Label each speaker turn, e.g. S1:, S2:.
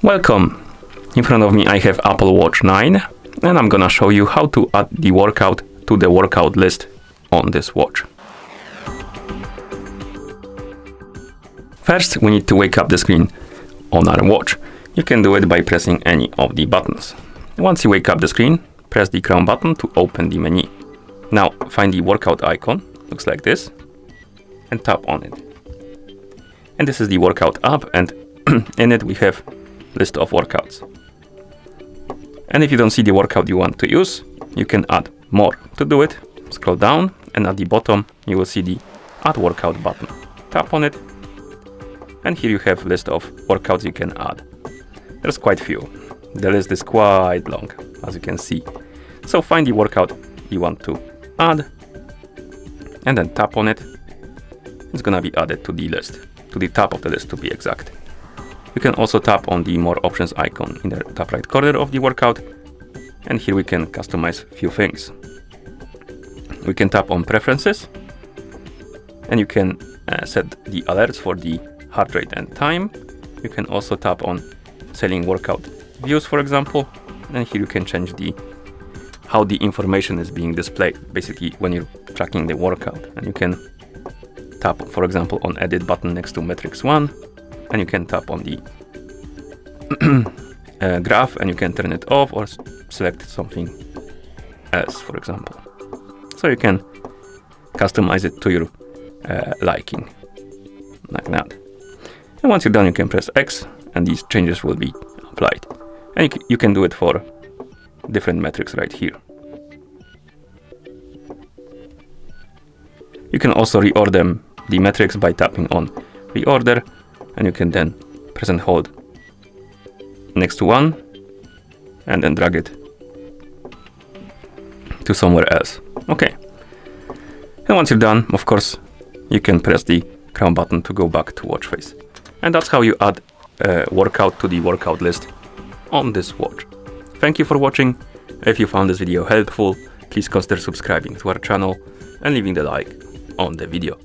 S1: Welcome! In front of me I have Apple Watch 9 and I'm gonna show you how to add the workout to the workout list on this watch. First, we need to wake up the screen on our watch. You can do it by pressing any of the buttons. Once you wake up the screen, press the crown button to open the menu. Now find the workout icon, looks like this, and tap on it. And this is the workout app, and in it we have list of workouts. And if you don't see the workout you want to use, you can add more. To do it, scroll down and at the bottom you will see the add workout button. Tap on it and here you have a list of workouts you can add. There's quite few. The list is quite long, as you can see. So find the workout you want to add and then tap on it. It's gonna be added to the list, to the top of the list to be exact. You can also tap on the more options icon in the top right corner of the workout, and here we can customize a few things. We can tap on preferences and you can set the alerts for the heart rate and time. You can also tap on selling workout views, for example, and here you can change how the information is being displayed, basically when you're tracking the workout. And you can tap, for example, on edit button next to metrics 1, and you can tap on the graph and you can turn it off or select something else, for example. So you can customize it to your liking, like that. And once you're done, you can press X and these changes will be applied. And you can do it for different metrics right here. You can also reorder the metrics by tapping on reorder, and you can then press and hold next to one and then drag it to somewhere else. Okay. And once you're done, of course, you can press the crown button to go back to watch face. And that's how you add a workout to the workout list on this watch. Thank you for watching. If you found this video helpful, please consider subscribing to our channel and leaving the like on the video.